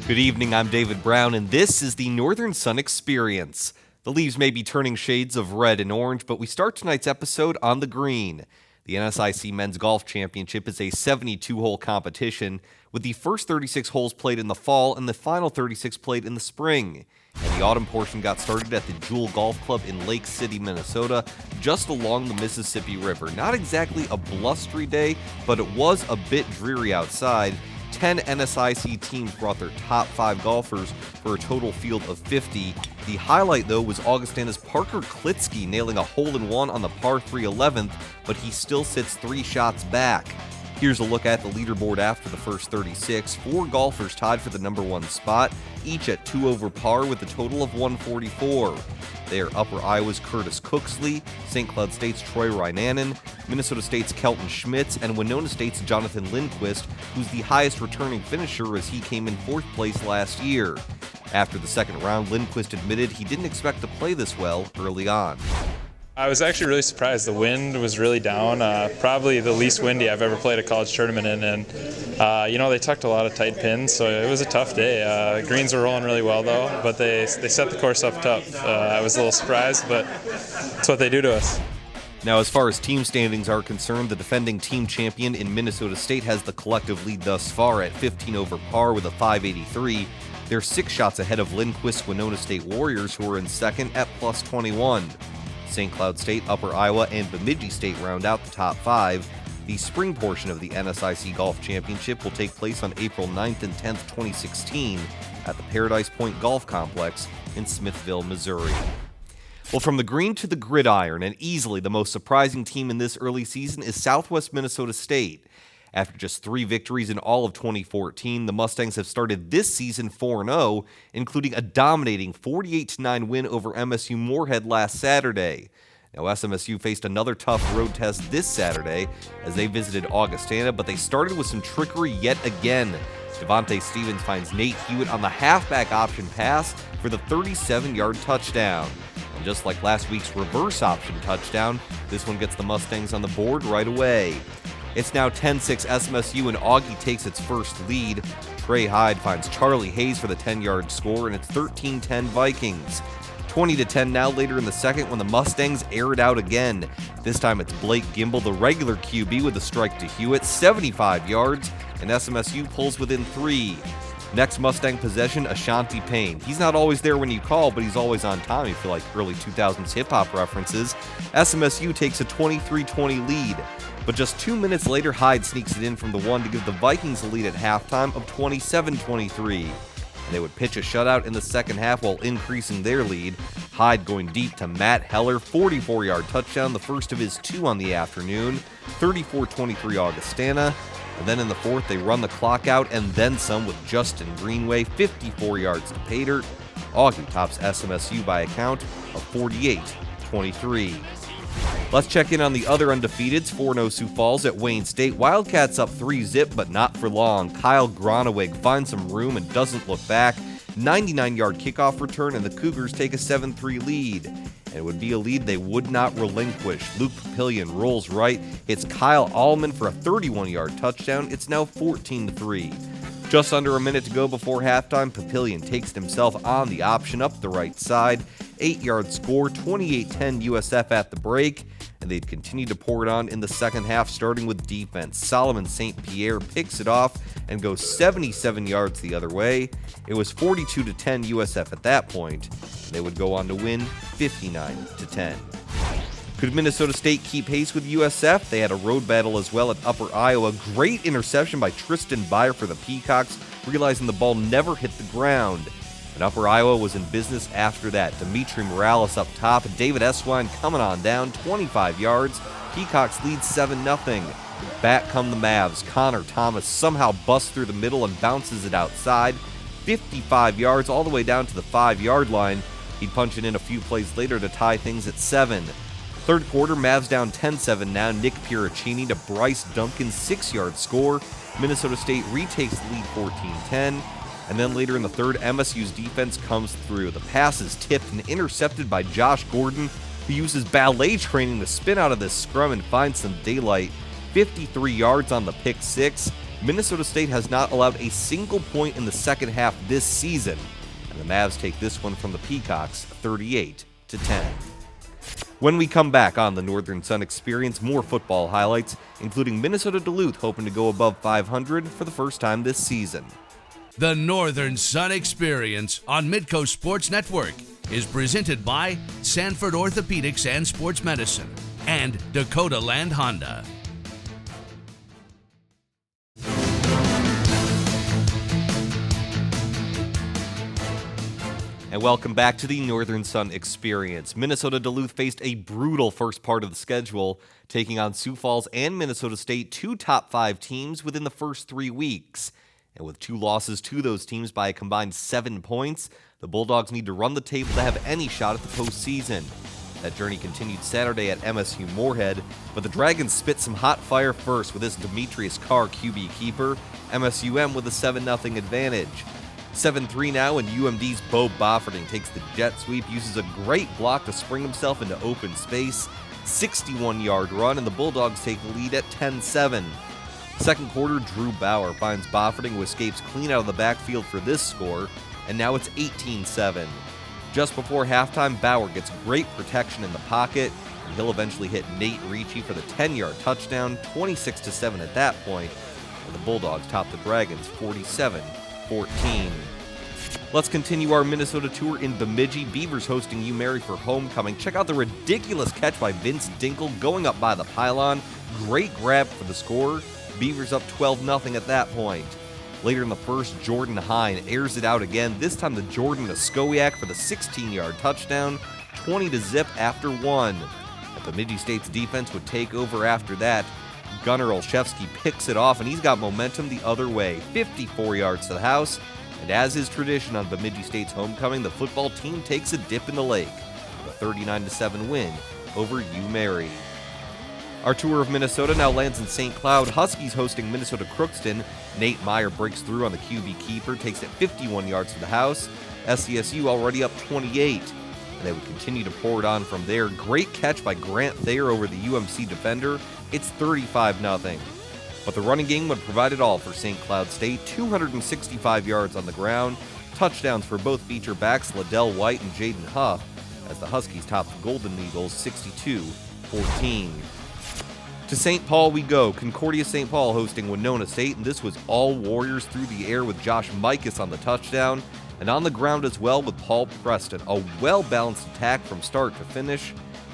Good evening, I'm David Brown, and this is the Northern Sun Experience. The leaves may be turning shades of red and orange, but we start tonight's episode on the green. The NSIC Men's Golf Championship is a 72-hole competition, with the first 36 holes played in the fall and the final 36 played in the spring. And the autumn portion got started at the Jewel Golf Club in Lake City, Minnesota, just along the Mississippi River. Not exactly a blustery day, but it was a bit dreary outside. 10 NSIC teams brought their top 5 golfers for a total field of 50. The highlight, though, was Augustana's Parker Klitsky nailing a hole-in-one on the par 3 11th, but he still sits 3 shots back. Here's a look at the leaderboard after the first 36. 4 golfers tied for the number 1 spot, each at 2 over par with a total of 144. They are Upper Iowa's Curtis Cooksley, St. Cloud State's Troy Rynanen, Minnesota State's Kelton Schmitz, and Winona State's Jonathan Lindquist, who's the highest returning finisher as he came in 4th place last year. After the second round, Lindquist admitted he didn't expect to play this well early on. I was actually really surprised. The wind was really down, probably the least windy I've ever played a college tournament in, and they tucked a lot of tight pins, so it was a tough day. Greens were rolling really well though, but they set the course up tough. I was a little surprised, but it's what they do to us. Now, as far as team standings are concerned, the defending team champion in Minnesota State has the collective lead thus far at 15 over par with a 583. They're 6 shots ahead of Lindquist's Winona State Warriors, who are in second at plus 21. St. Cloud State, Upper Iowa, and Bemidji State round out the top 5. The spring portion of the NSIC Golf Championship will take place on April 9th and 10th, 2016 at the Paradise Point Golf Complex in Smithville, Missouri. Well, from the green to the gridiron, and easily the most surprising team in this early season is Southwest Minnesota State. After just 3 victories in all of 2014, the Mustangs have started this season 4-0, including a dominating 48-9 win over MSU Moorhead last Saturday. Now, SMSU faced another tough road test this Saturday as they visited Augustana, but they started with some trickery yet again. Devontae Stevens finds Nate Hewitt on the halfback option pass for the 37-yard touchdown. And just like last week's reverse option touchdown, this one gets the Mustangs on the board right away. It's now 10-6 SMSU, and Augie takes its first lead. Trey Hyde finds Charlie Hayes for the 10-yard score, and it's 13-10 Vikings. 20-10 now later in the second when the Mustangs air it out again. This time it's Blake Gimble, the regular QB, with a strike to Hewitt, 75 yards, and SMSU pulls within 3. Next Mustang possession, Ashanti Payne. He's not always there when you call, but he's always on time if you like early 2000s hip-hop references. SMSU takes a 23-20 lead. But just 2 minutes later, Hyde sneaks it in from the 1 to give the Vikings the lead at halftime of 27-23. And they would pitch a shutout in the second half while increasing their lead. Hyde going deep to Matt Heller, 44-yard touchdown, the first of his 2 on the afternoon, 34-23 Augustana. And then in the fourth, they run the clock out and then some with Justin Greenway, 54 yards to pay dirt. Augie tops SMSU by a count of 48-23. Let's check in on the other undefeateds. 4-0 Sioux Falls at Wayne State. Wildcats up 3-zip, but not for long. Kyle Groneweg finds some room and doesn't look back. 99-yard kickoff return, and the Cougars take a 7-3 lead. And it would be a lead they would not relinquish. Luke Papillion rolls right, hits Kyle Allman for a 31-yard touchdown. It's now 14-3. Just under a minute to go before halftime, Papillion takes himself on the option up the right side. 8-yard score, 28-10 USF at the break, and they'd continue to pour it on in the second half, starting with defense. Solomon St. Pierre picks it off and goes 77 yards the other way. It was 42-10 USF at that point, and they would go on to win 59-10. Could Minnesota State keep pace with USF? They had a road battle as well at Upper Iowa. Great interception by Tristan Byer for the Peacocks, realizing the ball never hit the ground. And Upper Iowa was in business after that. Dimitri Morales up top, David Eswine coming on down, 25 yards. Peacocks lead 7-0. Back come the Mavs. Connor Thomas somehow busts through the middle and bounces it outside. 55 yards all the way down to the 5-yard line. He'd punch it in a few plays later to tie things at 7. Third quarter, Mavs down 10-7 now. Nick Piracini to Bryce Duncan's 6-yard score. Minnesota State retakes the lead 14-10. And then later in the third, MSU's defense comes through. The pass is tipped and intercepted by Josh Gordon, who uses ballet training to spin out of this scrum and find some daylight. 53 yards on the pick six. Minnesota State has not allowed a single point in the second half this season, and the Mavs take this one from the Peacocks 38-10. When we come back on the Northern Sun Experience, more football highlights, including Minnesota Duluth hoping to go above 500 for the first time this season. The Northern Sun Experience on Midco Sports Network is presented by Sanford Orthopedics and Sports Medicine and Dakota Land Honda. And welcome back to the Northern Sun Experience. Minnesota Duluth faced a brutal first part of the schedule, taking on Sioux Falls and Minnesota State, two top 5 teams within the first 3 weeks. And with 2 losses to those teams by a combined 7 points, the Bulldogs need to run the table to have any shot at the postseason. That journey continued Saturday at MSU Moorhead, but the Dragons spit some hot fire first with this Demetrius Carr QB keeper, MSUM with a 7-0 advantage. 7-3 now, and UMD's Bo Bofferding takes the jet sweep, uses a great block to spring himself into open space, 61-yard run, and the Bulldogs take the lead at 10-7. Second quarter, Drew Bauer finds Bofferding, who escapes clean out of the backfield for this score, and now it's 18-7. Just before halftime, Bauer gets great protection in the pocket, and he'll eventually hit Nate Ricci for the 10-yard touchdown, 26-7 at that point, and the Bulldogs top the Dragons 47-14. Let's continue our Minnesota tour in Bemidji. Beavers hosting UMary for homecoming. Check out the ridiculous catch by Vince Dinkel going up by the pylon. Great grab for the score. Beavers up 12-0 at that point. Later in the first, Jordan Hine airs it out again, this time to Jordan Oskowiak for the 16-yard touchdown, 20-0 after 1. And Bemidji State's defense would take over after that. Gunnar Olszewski picks it off, and he's got momentum the other way, 54 yards to the house. And as is tradition on Bemidji State's homecoming, the football team takes a dip in the lake with a 39-7 win over UMary. Our tour of Minnesota now lands in St. Cloud. Huskies hosting Minnesota Crookston. Nate Meyer breaks through on the QB keeper, takes it 51 yards to the house. SCSU already up 28. And they would continue to pour it on from there. Great catch by Grant Thayer over the UMC defender. It's 35-0. But the running game would provide it all for St. Cloud State. 265 yards on the ground. Touchdowns for both feature backs Liddell White and Jaden Huff, as the Huskies top the Golden Eagles 62-14. To St. Paul we go. Concordia St. Paul hosting Winona State, and this was all Warriors through the air with Josh Mikas on the touchdown, and on the ground as well with Paul Preston. A well-balanced attack from start to finish,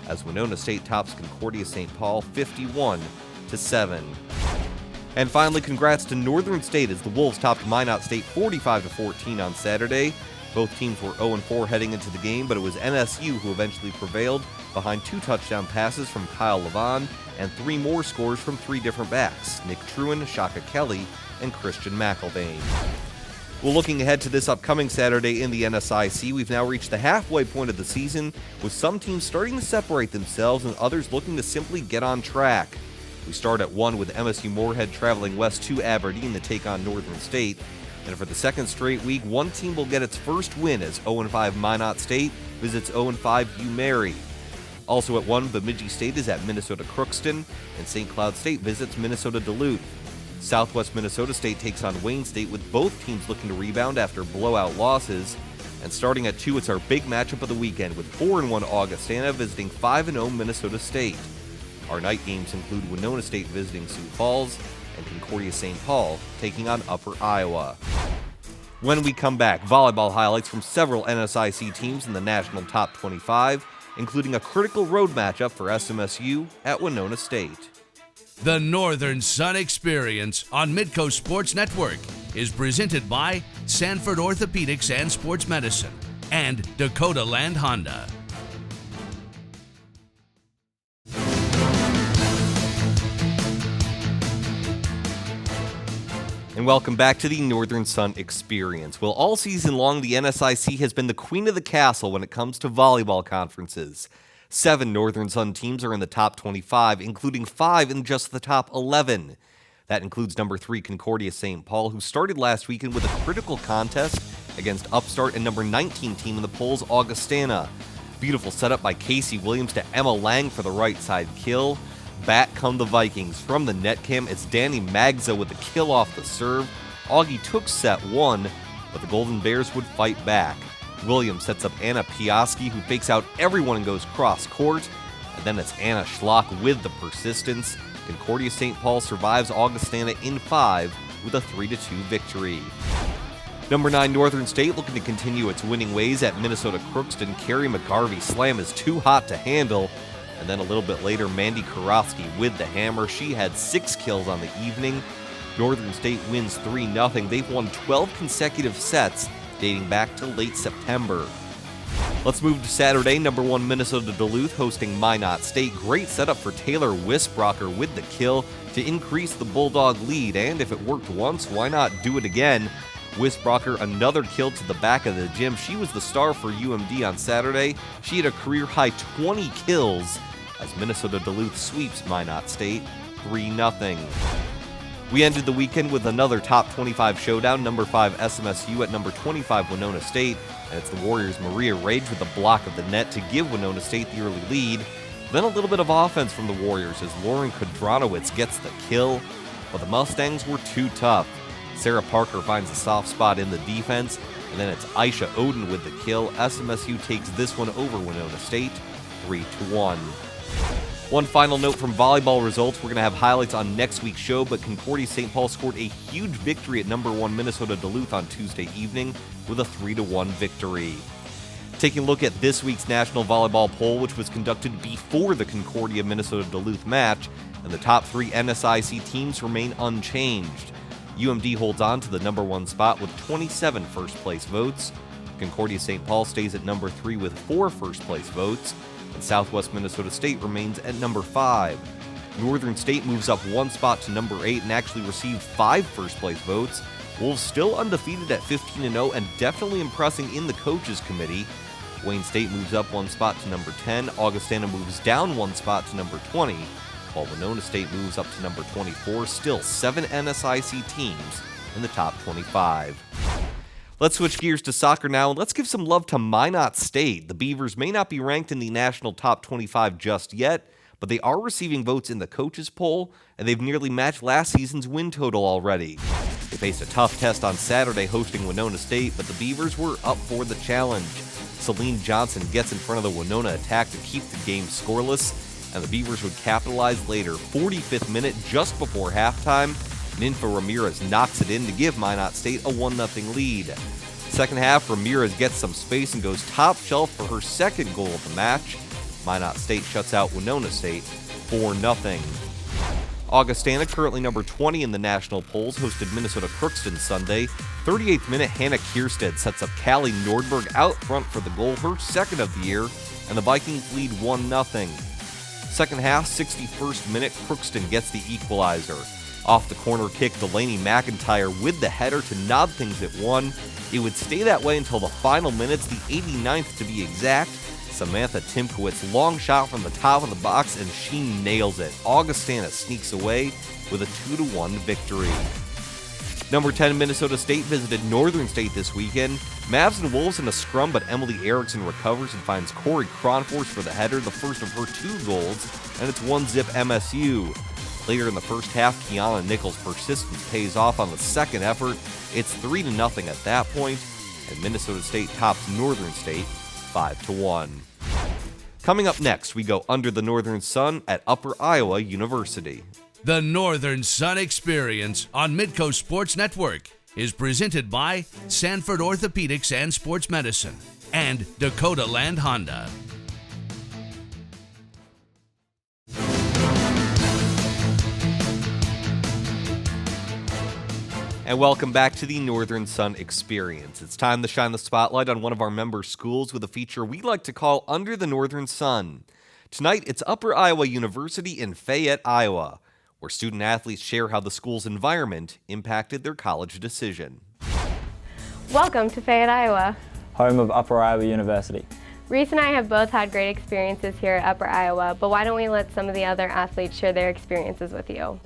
as Winona State tops Concordia St. Paul 51-7. And finally, congrats to Northern State as the Wolves topped Minot State 45-14 on Saturday. Both teams were 0-4 heading into the game, but it was NSU who eventually prevailed behind 2 touchdown passes from Kyle Levon and 3 more scores from 3 different backs, Nick Truen, Shaka Kelly, and Christian McElvain. Well, looking ahead to this upcoming Saturday in the NSIC, we've now reached the halfway point of the season, with some teams starting to separate themselves and others looking to simply get on track. We start at 1 with MSU Moorhead traveling west to Aberdeen to take on Northern State. And for the second straight week, one team will get its first win as 0-5 Minot State visits 0-5 UMary. Also at 1, Bemidji State is at Minnesota Crookston, and St. Cloud State visits Minnesota Duluth. Southwest Minnesota State takes on Wayne State, with both teams looking to rebound after blowout losses. And starting at 2, it's our big matchup of the weekend with 4-1 Augustana visiting 5-0 Minnesota State. Our night games include Winona State visiting Sioux Falls and Concordia St. Paul taking on Upper Iowa. When we come back, volleyball highlights from several NSIC teams in the national top 25, including a critical road matchup for SMSU at Winona State. The Northern Sun Experience on Midco Sports Network is presented by Sanford Orthopedics and Sports Medicine and Dakota Land Honda. And welcome back to the Northern Sun Experience. Well, all season long, the NSIC has been the queen of the castle when it comes to volleyball conferences. 7 Northern Sun teams are in the top 25, including 5 in just the top 11. That includes number 3 Concordia St. Paul, who started last weekend with a critical contest against upstart and number 19 team in the polls, Augustana. Beautiful setup by Casey Williams to Emma Lang for the right side kill. back come the Vikings. From the net cam, it's Danny Magza with a kill off the serve. Augie took set one, but the Golden Bears would fight back. Williams sets up Anna Piaski, who fakes out everyone and goes cross court. And then it's Anna Schlock with the persistence. Concordia St. Paul survives Augustana in 5 with a 3-2 victory. Number 9 Northern State looking to continue its winning ways at Minnesota Crookston. Carrie McGarvey's slam is too hot to handle. And then a little bit later, Mandy Karofsky with the hammer. She had 6 kills on the evening. Northern State wins 3-0. They've won 12 consecutive sets dating back to late September. Let's move to Saturday. Number 1 Minnesota Duluth hosting Minot State. Great setup for Taylor Wisbrocker with the kill to increase the Bulldog lead. And if it worked once, why not do it again? Wisbrocker, another kill to the back of the gym. She was the star for UMD on Saturday. She had a career-high 20 kills as Minnesota Duluth sweeps Minot State 3-0. We ended the weekend with another top 25 showdown. Number 5 SMSU at number 25 Winona State. And it's the Warriors' Maria Rage with a block of the net to give Winona State the early lead. Then a little bit of offense from the Warriors as Lauren Kodranowicz gets the kill. But the Mustangs were too tough. Sarah Parker finds a soft spot in the defense. And then it's Aisha Oden with the kill. SMSU takes this one over Winona State 3-1. One final note from volleyball results. We're going to have highlights on next week's show, but Concordia St. Paul scored a huge victory at number 1 Minnesota Duluth on Tuesday evening with a 3-1 victory. Taking a look at this week's National Volleyball Poll, which was conducted before the Concordia Minnesota Duluth match, and the top 3 NSIC teams remain unchanged. UMD holds on to the number 1 spot with 27 first-place votes. Concordia St. Paul stays at number 3 with 4 first-place votes. And Southwest Minnesota State remains at number 5. Northern State moves up 1 spot to number 8 and actually received 5 first-place votes. Wolves still undefeated at 15-0 and definitely impressing in the coaches committee. Wayne State moves up 1 spot to number 10. Augustana moves down 1 spot to number 20. While Winona State moves up to number 24. Still 7 NSIC teams in the top 25. Let's switch gears to soccer now, and let's give some love to Minot State. The Beavers may not be ranked in the national top 25 just yet, but they are receiving votes in the coaches poll, and they've nearly matched last season's win total already. They faced a tough test on Saturday hosting Winona State, but the Beavers were up for the challenge. Celine Johnson gets in front of the Winona attack to keep the game scoreless, and the Beavers would capitalize later. 45th minute, just before halftime, Ninfa Ramirez knocks it in to give Minot State a 1-0 lead. Second half, Ramirez gets some space and goes top shelf for her second goal of the match. Minot State shuts out Winona State 4-0. Augustana, currently number 20 in the national polls, hosted Minnesota Crookston Sunday. 38th minute, Hannah Kierstead sets up Callie Nordberg out front for the goal, her second of the year, and the Vikings lead 1-0. Second half, 61st minute, Crookston gets the equalizer. Off the corner kick, Delaney McIntyre with the header to nod things at 1. It would stay that way until the final minutes, the 89th to be exact. Samantha Timkowitz, long shot from the top of the box, and she nails it. Augustana sneaks away with a 2-1 victory. Number 10 Minnesota State visited Northern State this weekend. Mavs and Wolves in a scrum, but Emily Erickson recovers and finds Corey Cronforce for the header, the first of her 2 goals, and it's 1-0 MSU. Later in the first half, Kiana Nichols' persistence pays off on the second effort. It's 3-0 at that point, and Minnesota State tops Northern State 5-1. Coming up next, we go under the Northern Sun at Upper Iowa University. The Northern Sun Experience on Midco Sports Network is presented by Sanford Orthopedics and Sports Medicine and Dakota Land Honda. And welcome back to the Northern Sun Experience. It's time to shine the spotlight on one of our member schools with a feature we like to call Under the Northern Sun. Tonight, it's Upper Iowa University in Fayette, Iowa, where student athletes share how the school's environment impacted their college decision. Welcome to Fayette, Iowa, home of Upper Iowa University. Reese and I have both had great experiences here at Upper Iowa, but why don't we let some of the other athletes share their experiences with you?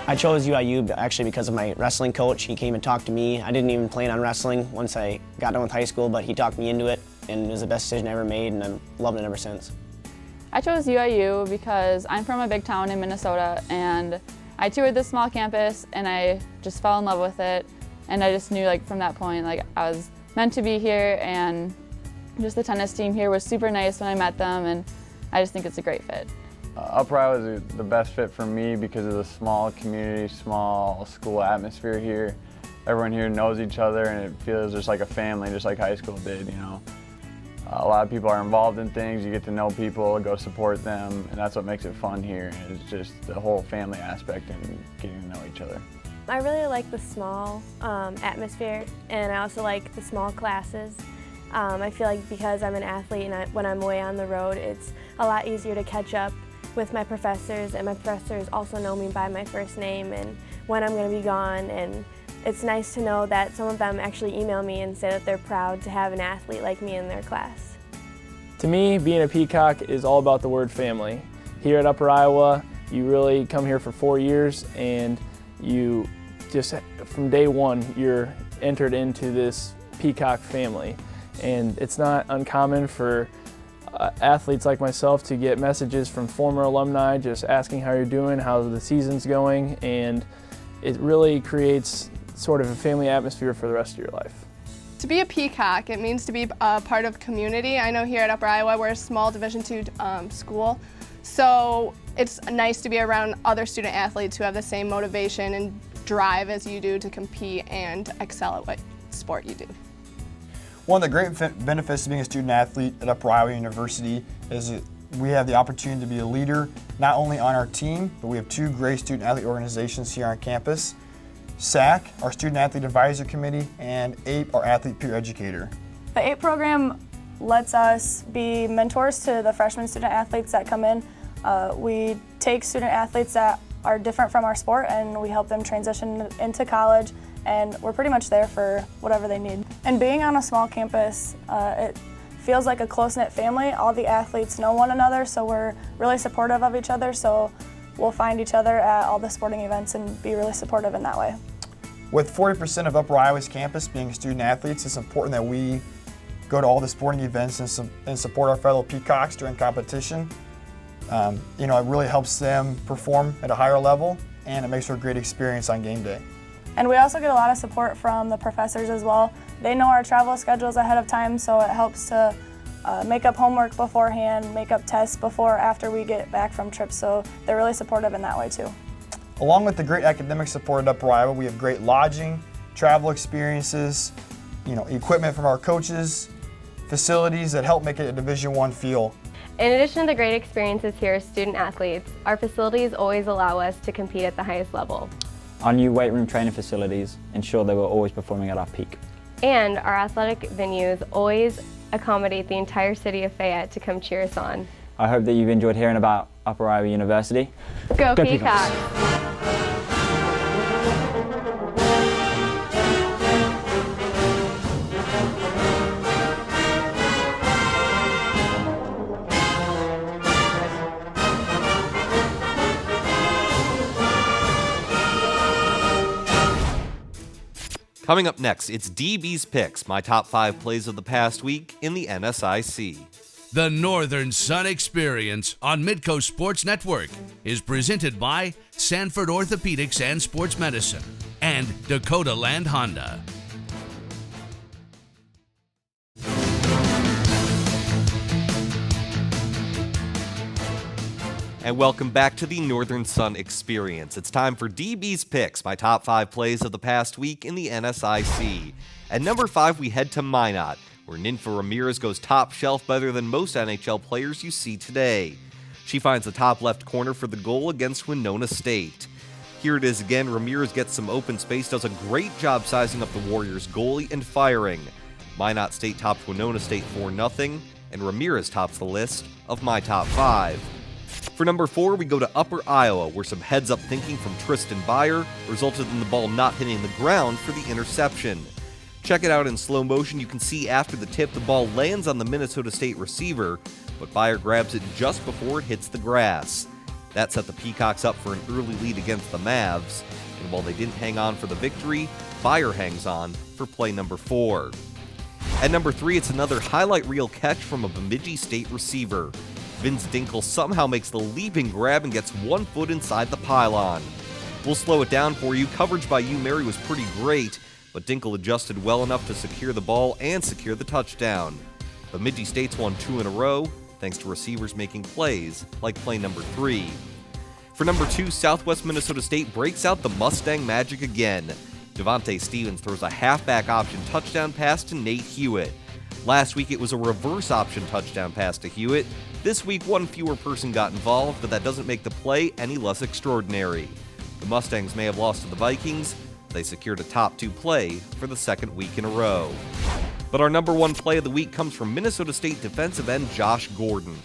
I chose UIU actually because of my wrestling coach. He came and talked to me. I didn't even plan on wrestling once I got done with high school, but he talked me into it, and it was the best decision I ever made, and I'm loving it ever since. I chose UIU because I'm from a big town in Minnesota, and I toured this small campus, and I just fell in love with it, and I just knew from that point I was meant to be here, and just the tennis team here was super nice when I met them, and I just think it's a great fit. Upper Iowa is the best fit for me because of the small community, small school atmosphere here. Everyone here knows each other, and it feels just like a family, just like high school did, you know. A lot of people are involved in things. You get to know people, go support them, and that's what makes it fun here. It's just the whole family aspect and getting to know each other. I really like the small atmosphere, and I also like the small classes. I feel like because I'm an athlete and when I'm away on the road, it's a lot easier to catch up with my professors, and my professors also know me by my first name and when I'm going to be gone, and it's nice to know that some of them actually email me and say that they're proud to have an athlete like me in their class. To me, being a Peacock is all about the word family. Here at Upper Iowa, you really come here for 4 years, and you just, from day one, you're entered into this Peacock family. And it's not uncommon for athletes like myself to get messages from former alumni just asking how you're doing, how the season's going, and it really creates sort of a family atmosphere for the rest of your life. To be a Peacock, it means to be a part of community. I know here at Upper Iowa we're a small Division II school, so it's nice to be around other student athletes who have the same motivation and drive as you do to compete and excel at what sport you do. One of the great benefits of being a student athlete at Upper Iowa University is that we have the opportunity to be a leader not only on our team, but we have 2 great student athlete organizations here on campus. SAC, our Student Athlete Advisor Committee, and APE, our Athlete Peer Educator. The APE program lets us be mentors to the freshman student athletes that come in. We take student athletes that are different from our sport, and we help them transition into college, and we're pretty much there for whatever they need. And being on a small campus, it feels like a close-knit family. All the athletes know one another, so we're really supportive of each other, so we'll find each other at all the sporting events and be really supportive in that way. With 40% of Upper Iowa's campus being student athletes, it's important that we go to all the sporting events and support our fellow Peacocks during competition. It really helps them perform at a higher level, and it makes for a great experience on game day. And we also get a lot of support from the professors as well. They know our travel schedules ahead of time, so it helps to make up homework beforehand, make up tests before, after we get back from trips, so they're really supportive in that way too. Along with the great academic support at Upper Iowa, we have great lodging, travel experiences, equipment from our coaches, facilities that help make it a Division I feel. In addition to the great experiences here as student athletes, our facilities always allow us to compete at the highest level. Our new weight room training facilities ensure that we're always performing at our peak. And our athletic venues always accommodate the entire city of Fayette to come cheer us on. I hope that you've enjoyed hearing about Upper Iowa University. Go Peacocks! Coming up next, it's DB's Picks, my top 5 plays of the past week in the NSIC. The Northern Sun Experience on Midco Sports Network is presented by Sanford Orthopedics and Sports Medicine and Dakota Land Honda. And welcome back to the Northern Sun Experience. It's time for DB's Picks, my top 5 plays of the past week in the NSIC. At number 5, we head to Minot, where Ninfa Ramirez goes top shelf better than most NHL players you see today. She finds the top left corner for the goal against Winona State. Here it is again. Ramirez gets some open space, does a great job sizing up the Warriors' goalie and firing. Minot State topped Winona State 4-0, and Ramirez tops the list of my top 5. For number 4, we go to Upper Iowa, where some heads-up thinking from Tristan Byer resulted in the ball not hitting the ground for the interception. Check it out in slow motion. You can see after the tip, the ball lands on the Minnesota State receiver, but Byer grabs it just before it hits the grass. That set the Peacocks up for an early lead against the Mavs, and while they didn't hang on for the victory, Fire hangs on for play number 4. At number 3, it's another highlight reel catch from a Bemidji State receiver. Vince Dinkle somehow makes the leaping grab and gets 1 foot inside the pylon. We'll slow it down for you. Coverage by Mary was pretty great, but Dinkle adjusted well enough to secure the ball and secure the touchdown. Bemidji State's won 2 in a row, thanks to receivers making plays like play number 3. For number 2, Southwest Minnesota State breaks out the Mustang magic again. Devontae Stevens throws a halfback option touchdown pass to Nate Hewitt. Last week it was a reverse option touchdown pass to Hewitt. This week one fewer person got involved, but that doesn't make the play any less extraordinary. The Mustangs may have lost to the Vikings, but they secured a top 2 play for the second week in a row. But our number 1 play of the week comes from Minnesota State defensive end Josh Gordon.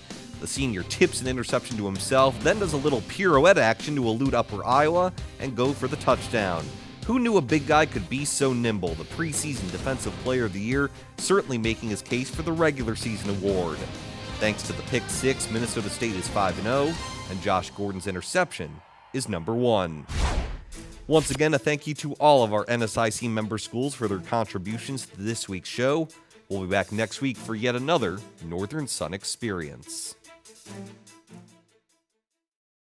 The senior tips an interception to himself, then does a little pirouette action to elude Upper Iowa and go for the touchdown. Who knew a big guy could be so nimble? The preseason Defensive Player of the Year certainly making his case for the regular season award. Thanks to the pick 6, Minnesota State is 5-0, and Josh Gordon's interception is number 1. Once again, a thank you to all of our NSIC member schools for their contributions to this week's show. We'll be back next week for yet another Northern Sun experience.